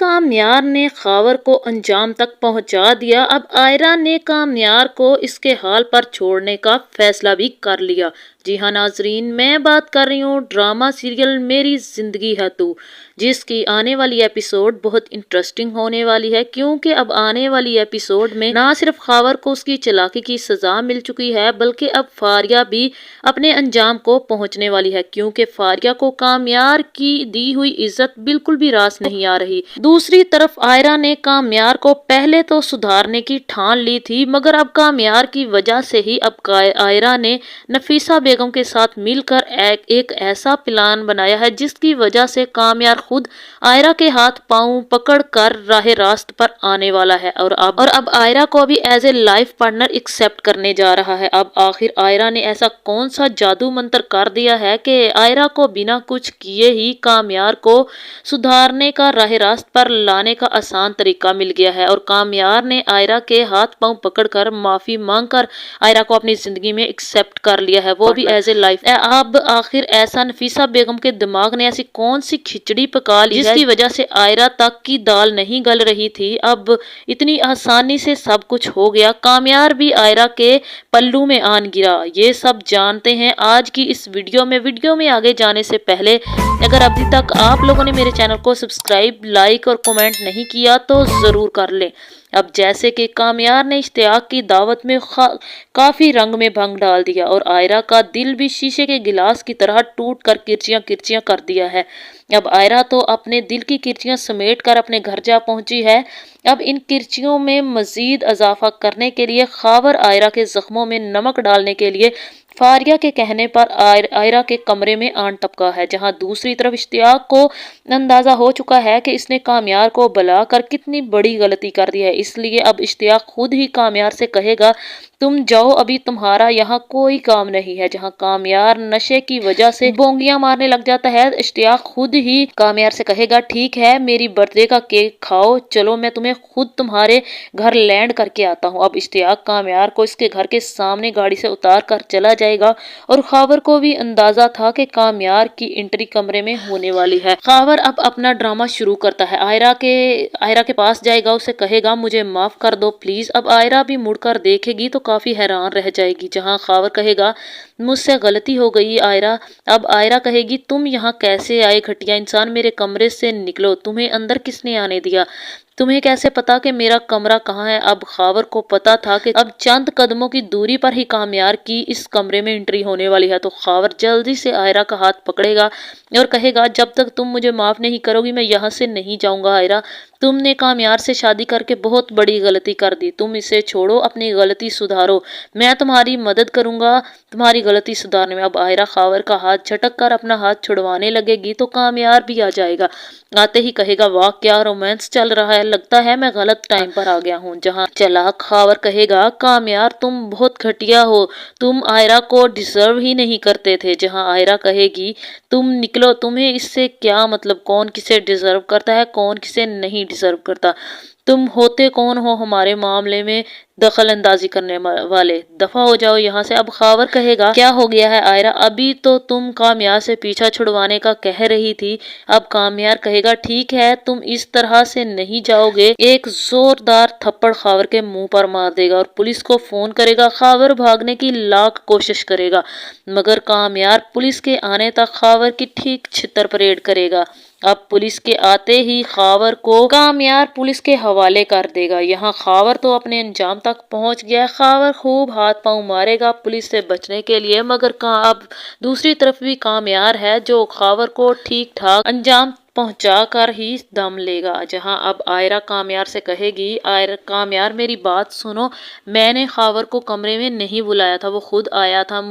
कामयार ने खबर को अंजाम तक पहुंचा दिया। अब आयरा ने कामयार को इसके हाल पर छोड़ने का फैसला भी कर लिया। जी हाँ नाजरीन, मैं बात कर रही हूँ ड्रामा सीरियल मेरी जिंदगी है तू, जिसकी आने वाली एपिसोड बहुत इंटरेस्टिंग होने वाली है, क्योंकि अब आने वाली एपिसोड में ना सिर्फ खबर को उसकी चालाकी की सजा मिल चुकी है, बल्कि अब फारिया भी अपने अंजाम को पहुंचने वाली है, क्योंकि फारिया को कामयार की दी हुई इज्जत बिल्कुल भी रास नहीं आ रही। दूसरी तरफ आयरा ने कामयार को पहले तो सुधारने की ठान ली थी, मगर अब कामयार की वजह से ही अब आयरा ने नफीसा बेगम के साथ मिलकर एक ऐसा प्लान बनाया है, जिसकी वजह से कामयार खुद आयरा के हाथ पांव पकड़ कर राह रास्त पर आने वाला है और अब आयरा को भी as a life partner accept करने जा रहा है। अब आखिर आयरा ने ऐसा कौन सा जादू मंत्र कर दिया है कि आयरा को बिना कुछ किए ही कामयार को सुधारने का राह रास्त पर लाने का आसान तरीका मिल गया है, और कामयार ने आयरा के हाथ पांव पकड़कर माफी मांगकर आयरा को अपनी जिंदगी में एक्सेप्ट कर लिया है, वो भी एज ए लाइफ। अब आखिर ऐसा नफीसा बेगम के दिमाग ने ऐसी कौन सी खिचड़ी पका ली जिसकी वजह से आयरा तक की दाल नहीं गल रही थी। अब इतनी आसानी से सब कुछ हो गया, कामयार भी आयरा के पल्लू में आन गिरा। ये सब जानते हैं आज की इस वीडियो में आगे जाने से पहले अगर अभी तक आप लोगों ने मेरे चैनल को सब्सक्राइब, लाइक और कमेंट नहीं किया तो जरूर कर लें। अब जैसे कि कामयार ने इश्तियाक की दावत में काफी रंग में भंग डाल दिया और आयरा का दिल भी शीशे के गिलास की तरह टूट कर किरचियां कर दिया है। अब आयरा तो अपने दिल की किरचियां समेट कर अपने घर जा पहुंची है। अब इन किरचियों में मजीद इजाफा करने के लिए खबर आयरा के जख्मों में नमक डालने के लिए फारिया के कहने पर आयरा के कमरे में आन टपका है, जहां दूसरी तरफ इश्तियाक को अंदाजा हो चुका है कि इसने कामयार को बुलाकर कितनी बड़ी गलती कर दी है। इसलिए अब इश्तियाक खुद ही कामयार से कहेगा तुम जाओ, अभी तुम्हारा यहाँ कोई काम नहीं है। जहाँ कामयार नशे की वजह से बोंगियां मारने लग जाता है, इश्तियाक खुद ही कामयार से कहेगा ठीक है मेरी बर्थडे का केक खाओ, चलो मैं तुम्हें खुद तुम्हारे घर लैंड करके आता हूँ। अब इश्तियाक कामयार को इसके घर के सामने गाड़ी से उतार कर चला जाएगा और खबर को भी अंदाजा था कि कामयार की एंट्री कमरे में होने वाली है। खबर अब अपना ड्रामा शुरू करता है। आयरा के पास जाएगा, उसे कहेगा मुझे माफ कर दो प्लीज। अब आयरा भी मुड़कर देखेगी तो काफी हैरान रह जाएगी, जहां खबर कहेगा मुझसे गलती हो गई आयरा। अब आयरा कहेगी तुम यहाँ कैसे आए घटिया इंसान, मेरे कमरे से निकलो, तुम्हें अंदर किसने आने दिया, तुम्हें कैसे पता कि मेरा कमरा कहाँ है। अब खबर को पता था कि अब चंद कदमों की दूरी पर ही कामयार की इस कमरे में एंट्री होने वाली है, तो खबर जल्दी से आयरा का हाथ पकड़ेगा और कहेगा जब तक तुम मुझे माफ नहीं करोगी मैं यहाँ से नहीं जाऊंगा। आयरा, तुमने कामयार से शादी करके बहुत बड़ी गलती कर दी, तुम इसे छोड़ो, अपनी गलती सुधारो, मैं तुम्हारी मदद करूंगा तुम्हारी गलती सुधारने में। अब आयरा खबर का हाथ झटक कर अपना हाथ छुड़वाने लगेगी तो कामयार भी आ जाएगा। आते ही कहेगा वाह क्या रोमांस चल रहा है, लगता है मैं गलत टाइम पर आ गया हूँ। जहाँ चालाक खबर कहेगा कामयार तुम बहुत घटिया हो, तुम आयरा को डिजर्व ही नहीं करते थे। जहाँ आयरा कहेगी तुम निकलो, तुम्हें इससे क्या मतलब, कौन किसे डिजर्व करता है कौन किसे नहीं डिजर्व करता, तुम होते कौन हो हमारे मामले में दखल अंदाजी करने वाले, दफा हो जाओ यहाँ से। अब खबर कहेगा क्या हो गया है आयरा, अभी तो तुम कामयार से पीछा छुड़वाने का कह रही थी। अब कामयार कहेगा ठीक है तुम इस तरह से नहीं जाओगे। एक जोरदार थप्पड़ खबर के मुंह पर मार देगा और पुलिस को फोन करेगा। खबर भागने की लाख कोशिश करेगा, मगर कामयार पुलिस के आने तक खबर की ठीक छितर परेड करेगा। अब पुलिस के आते ही खबर को कामयार पुलिस के हवाले कर देगा। यहाँ खबर तो अपने अंजाम तक पहुंच गया। खबर खूब हाथ पांव मारेगा पुलिस से बचने के लिए, मगर अब दूसरी तरफ भी कामयार है जो खबर को ठीक ठाक अंजाम पहुंचा कर ही दम लेगा। जहां अब आयरा कामयार से कहेगी आयरा कामयार मेरी बात सुनो, मैंने खबर को कमरे में नहीं बुलाया था, वो खुद आया था।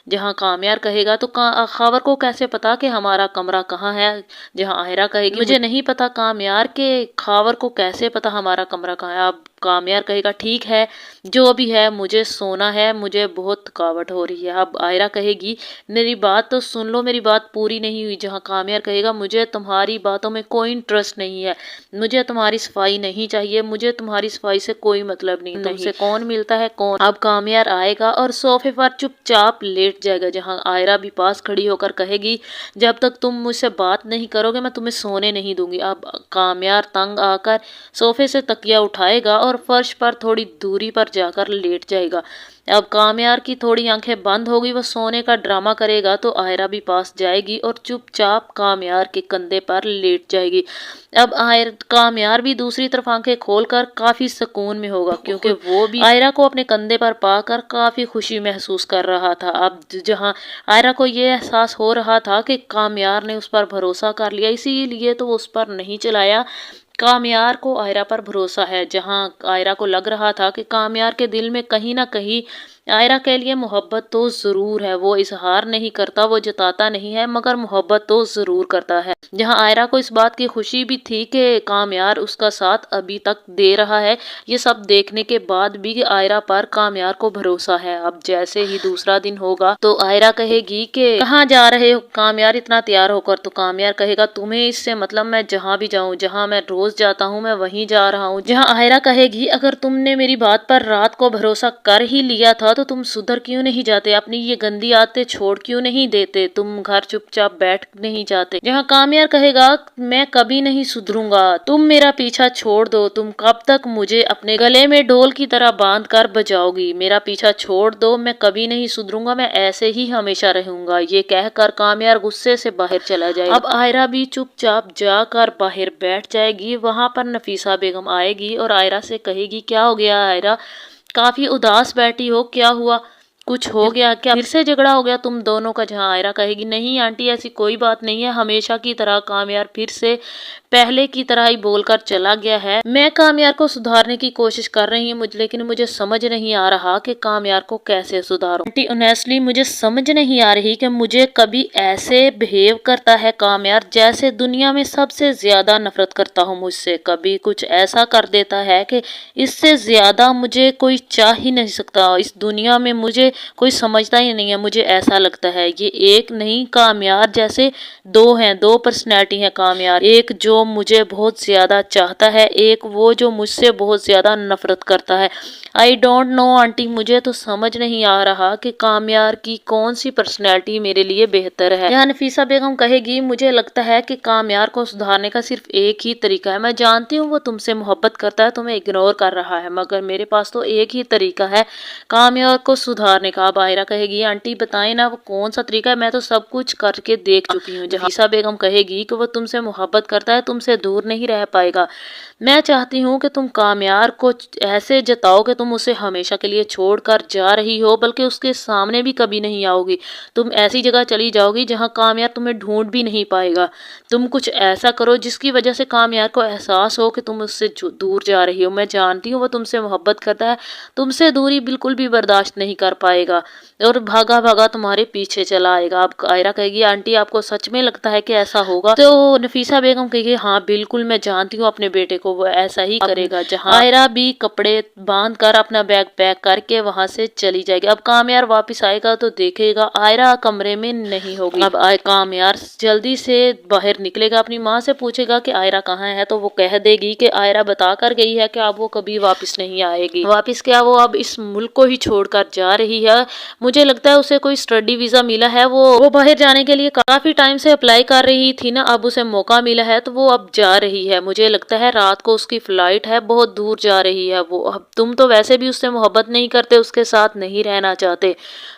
जहां कामयार कहेगा तो खबर को कैसे पता कि हमारा कमरा कहाँ है। जहां आयरा कहेगी मुझे नहीं पता कामयार के खबर को कैसे पता हमारा कमरा कहाँ है। अब कामयार कहेगा ठीक है, जो भी है मुझे सोना है, मुझे बहुत थकावट हो रही है। अब आयरा कहेगी मेरी बात तो सुन लो, मेरी बात पूरी नहीं हुई। जहाँ कामयार कहेगा मुझे तुम्हारी बातों में कोई इंटरेस्ट नहीं है, मुझे तुम्हारी सफाई नहीं चाहिए, मुझे तुम्हारी सफाई से कोई मतलब नहीं, तुमसे कौन मिलता है कौन। अब कामयार आएगा और सोफे पर चुपचाप लेट जाएगा। जहाँ आयरा भी पास खड़ी होकर कहेगी जब तक तुम मुझसे बात नहीं करोगे मैं तुम्हें सोने नहीं दूंगी। अब कामयार तंग आकर सोफे से तकिया उठाएगा और फर्श पर थोड़ी दूरी पर जाकर लेट जाएगा। अब कामयार की थोड़ी आंखें बंद होगी, वो सोने का ड्रामा करेगा तो आयरा भी पास जाएगी और चुपचाप कामयार के कंधे पर लेट जाएगी। अब कामयार भी दूसरी तरफ आंखें खोलकर काफी सुकून में होगा, क्योंकि वो भी आयरा को अपने कंधे पर पाकर काफी खुशी महसूस कर रहा था। अब जहां आयरा को ये एहसास हो रहा था कि कामयार ने उस पर भरोसा कर लिया, इसीलिए तो वो उस पर नहीं चलाया। कामयार को आयरा पर भरोसा है। जहां आयरा को लग रहा था कि कामयार के दिल में कहीं ना कहीं आयरा के लिए मोहब्बत तो जरूर है, वो इजहार नहीं करता, वो जताता नहीं है, मगर मोहब्बत तो जरूर करता है। जहां आयरा को इस बात की खुशी भी थी कि कामयार उसका साथ अभी तक दे रहा है, ये सब देखने के बाद भी आयरा पर कामयार को भरोसा है। अब जैसे ही दूसरा दिन होगा तो आयरा कहेगी कि कहाँ जा रहे हो कामयार इतना तैयार होकर। तो कामयार कहेगा तुम्हें इससे मतलब मैं जहाँ भी जाऊँ, जहाँ मैं रोज जाता हूँ मैं वहीं जा रहा हूँ। जहाँ आयरा कहेगी अगर तुमने मेरी बात पर रात को भरोसा कर ही लिया था तो तुम सुधर क्यों नहीं जाते, अपनी ये गंदी आदतें छोड़ क्यों नहीं देते, तुम घर चुपचाप बैठ नहीं जाते। जहाँ कामयार कहेगा मैं कभी नहीं सुधरूंगा, तुम मेरा पीछा छोड़ दो, तुम कब तक मुझे अपने गले में ढोल की तरह बांध कर बजाओगी, मेरा पीछा छोड़ दो, मैं कभी नहीं सुधरूंगा, मैं ऐसे ही हमेशा रहूंगा। ये कहकर कामयार गुस्से से बाहर चला जाएगा। अब आयरा भी चुपचाप जाकर बाहर बैठ जाएगी। वहां पर नफीसा बेगम आएगी और आयरा से कहेगी क्या हो गया आयरा, काफी उदास बैठी हो, क्या हुआ, कुछ हो गया क्या, फिर से झगड़ा हो गया तुम दोनों का। जहाँ आयरा कहेगी नहीं आंटी ऐसी कोई बात नहीं है, हमेशा की तरह कामयार फिर से पहले की तरह ही बोलकर चला गया है, मैं कामयार को सुधारने की कोशिश कर रही हूँ लेकिन मुझे समझ नहीं आ रहा कि कामयार को कैसे सुधारूं। आंटी ऑनेस्टली मुझे समझ नहीं आ रही कि मुझे कभी ऐसे बिहेव करता है कामयार जैसे दुनिया में सबसे ज्यादा नफरत करता हूँ मुझसे, कभी कुछ ऐसा कर देता है कि इससे ज्यादा मुझे कोई चाह ही नहीं सकता, इस दुनिया में मुझे कोई समझता ही नहीं है। मुझे ऐसा लगता है ये एक नहीं कामयार जैसे दो हैं, दो पर्सनैलिटी हैं कामयार, एक जो मुझे बहुत ज्यादा चाहता है, एक वो जो मुझसे बहुत ज्यादा नफरत करता है। आई डोंट नो आंटी, मुझे तो समझ नहीं आ रहा कि कामयार की कौन सी पर्सनैलिटी मेरे लिए बेहतर है। यहाँ नफीसा बेगम कहेगी मुझे लगता है कि कामयार को सुधारने का सिर्फ एक ही तरीका है, मैं जानती हूँ वो तुमसे मोहब्बत करता है, तुम्हें इग्नोर कर रहा है, मगर मेरे पास तो एक ही तरीका है कामयार को सुधारने का। अब आयरा कहेगी आंटी बताएं ना वो कौन सा तरीका है, मैं तो सब कुछ करके देख चुकी हूँ। नफीसा बेगम कहेगी कि वो तुमसे मोहब्बत करता है, तुमसे दूर नहीं रह पाएगा, मैं चाहती हूँ कि तुम कामयार को ऐसे जताओ कि तुम उसे हमेशा के लिए छोड़कर जा रही हो, बल्कि उसके सामने भी कभी नहीं आओगी, तुम ऐसी जगह चली जाओगी जहाँ कामयार तुम्हें ढूंढ भी नहीं पाएगा। तुम कुछ ऐसा करो जिसकी वजह से कामयार को एहसास हो कि तुम उससे दूर जा रही हो, मैं जानती हूँ वो तुमसे मोहब्बत करता है, तुमसे दूरी बिल्कुल भी बर्दाश्त नहीं कर पाएगा और भागा भागा तुम्हारे पीछे चला आएगा। अब आयरा कहेगी आंटी आपको सच में लगता है कि ऐसा होगा? तो नफीसा बेगम कहेगी हाँ बिल्कुल, मैं जानती हूँ अपने बेटे को, वो ऐसा ही करेगा। जहाँ आयरा भी कपड़े बांध कर अपना बैग पैक करके वहां से चली जाएगी। अब कामयार वापस आएगा तो देखेगा आयरा कमरे में नहीं होगी। अब कामयार जल्दी से बाहर निकलेगा, अपनी माँ से पूछेगा कि आयरा कहाँ है, तो वो कह देगी कि आयरा बता कर गई है कि अब वो कभी वापस नहीं आएगी। वापस क्या, वो अब इस मुल्क को ही छोड़कर जा रही है। मुझे लगता है उसे कोई स्टडी वीजा मिला है, वो बाहर जाने के लिए काफी टाइम से अप्लाई कर रही थी ना, अब उसे मौका मिला है तो वो अब जा रही है। मुझे लगता है रात को उसकी फ्लाइट है, बहुत दूर जा रही है वो। अब तुम तो वैसे भी उससे मोहब्बत नहीं करते, उसके साथ नहीं रहना चाहते,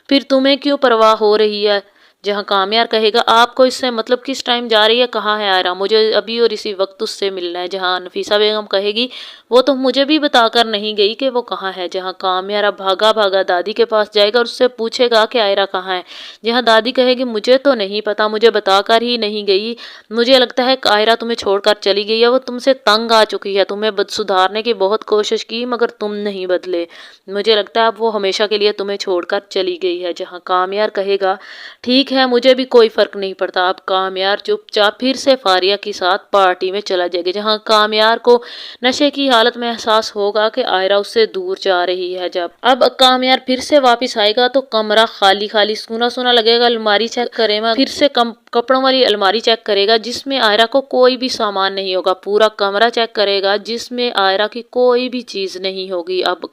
फिर तुम्हें क्यों परवाह हो रही है। जहाँ कामयार कहेगा आपको इससे मतलब किस टाइम जा रही है, कहाँ है आयरा, मुझे अभी और इसी वक्त उससे मिलना है। जहाँ नफीसा बेगम कहेगी वो तो मुझे भी बताकर नहीं गई कि वो कहाँ है। जहाँ कामयार अब भागा भागा दादी के पास जाएगा और उससे पूछेगा कि आयरा कहाँ है। जहाँ दादी कहेगी मुझे तो नहीं पता, मुझे बताकर ही नहीं गई, मुझे लगता है आयरा तुम्हें छोड़कर चली गई है, वो तुमसे तंग आ चुकी है, तुम्हें सुधारने की बहुत कोशिश की मगर तुम नहीं बदले, मुझे लगता है अब वो हमेशा के लिए तुम्हें छोड़कर चली गई है। जहाँ कामयार कहेगा ठीक है है, मुझे भी कोई फर्क नहीं पड़ता। अब कामयार चुपचाप फिर से फारिया के साथ पार्टी में चला जाएगा, जहाँ कामयार को नशे की हालत में एहसास होगा कि आयरा उससे दूर जा रही है। जब अब कामयार फिर से वापस आएगा तो कमरा खाली खाली सूना सूना लगेगा। अलमारी चेक करेगा, फिर से कपड़ों वाली अलमारी चेक करेगा जिसमें आयरा को कोई भी सामान नहीं होगा। पूरा कमरा चेक करेगा जिसमें आयरा की कोई भी चीज नहीं होगी। अब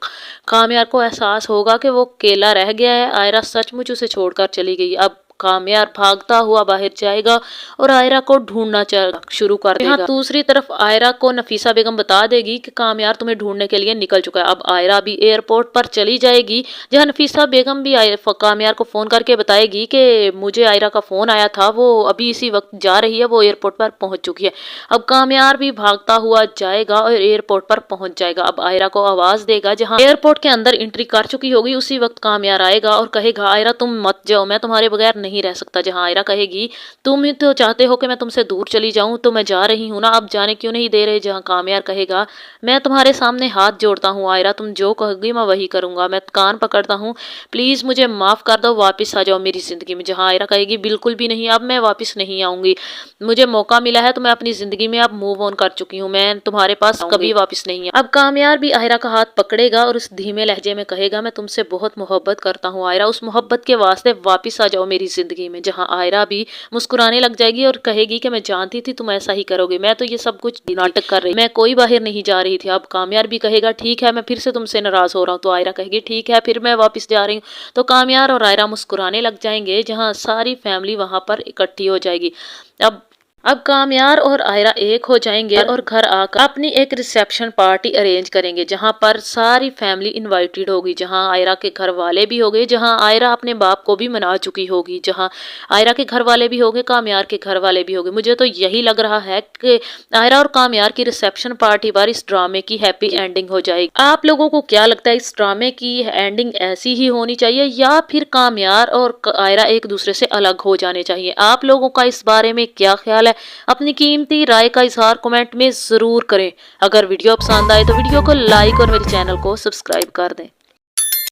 कामयार को एहसास होगा कि वो अकेला रह गया है, आयरा सचमुच उसे छोड़कर चली गई। अब कामयार भागता हुआ बाहर जाएगा और आयरा को ढूंढना शुरू कर देगा। दूसरी तरफ आयरा को नफीसा बेगम बता देगी कि कामयार तुम्हें ढूंढने के लिए निकल चुका है। अब आयरा भी एयरपोर्ट पर चली जाएगी, जहां नफीसा बेगम भी कामयार को फोन करके बताएगी कि मुझे आयरा का फोन आया था, वो अभी इसी वक्त जा रही है, वो एयरपोर्ट पर पहुंच चुकी है। अब कामयार भी भागता हुआ जाएगा और एयरपोर्ट पर पहुंच जाएगा। अब आयरा को आवाज देगा, जहाँ एयरपोर्ट के अंदर एंट्री कर चुकी होगी उसी वक्त कामयार आएगा और कहेगा आयरा तुम मत जाओ, मैं तुम्हारे बगैर नहीं रह सकता। जहां आयरा कहेगी तुम ही तो चाहते हो कि मैं तुमसे दूर चली जाऊं, तो मैं जा रही हूं ना, अब जाने क्यों नहीं दे रहे। जहां कामयार कहेगा मैं तुम्हारे सामने हाथ जोड़ता हूं आयरा, तुम जो कहोगी मैं वही करूंगा, मैं कान पकड़ता हूं, प्लीज मुझे माफ कर दो, वापस आ जाओ मेरी जिंदगी में। जहां आयरा कहेगी बिल्कुल भी नहीं, अब मैं वापस नहीं आऊंगी, मुझे मौका मिला है तो मैं अपनी जिंदगी में अब मूव ऑन कर चुकी हूँ, मैं तुम्हारे पास कभी वापस नहीं। अब कामयार भी आयरा का हाथ पकड़ेगा और उस धीमे लहजे में कहेगा मैं तुमसे बहुत मोहब्बत करता हूँ आयरा, उस मोहब्बत के वास्ते वापस आ जाओ मेरी जिंदगी में। जहां आयरा भी मुस्कुराने लग जाएगी और कहेगी कि मैं जानती थी तुम ऐसा ही करोगे, मैं तो ये सब कुछ नाटक कर रही, मैं कोई बाहर नहीं जा रही थी। अब कामयार भी कहेगा ठीक है, मैं फिर से तुमसे नाराज हो रहा हूँ, तो आयरा कहेगी ठीक है फिर मैं वापस जा रही हूँ। तो कामयार और आयरा मुस्कुराने लग जाएंगे, जहाँ सारी फैमिली वहां पर इकट्ठी हो जाएगी। अब कामयार और आयरा एक हो जाएंगे और घर आकर अपनी एक रिसेप्शन पार्टी अरेंज करेंगे, जहां पर सारी फैमिली इनवाइटेड होगी, जहां आयरा के घर वाले भी होंगे, जहां आयरा अपने बाप को भी मना चुकी होगी, जहां आयरा के घर वाले भी होंगे, कामयार के घर वाले भी होंगे। मुझे तो यही लग रहा है कि आयरा और कामयार की रिसेप्शन पार्टी पर इस ड्रामे की हैप्पी एंडिंग हो जाएगी। आप लोगों को क्या लगता है, इस ड्रामे की एंडिंग ऐसी ही होनी चाहिए या फिर कामयार और आयरा एक दूसरे से अलग हो जाने चाहिए? आप लोगों का इस बारे में क्या ख्याल है? अपनी कीमती राय का इजहार कमेंट में जरूर करें। अगर वीडियो पसंद आए तो वीडियो को लाइक और मेरे चैनल को सब्सक्राइब कर दें।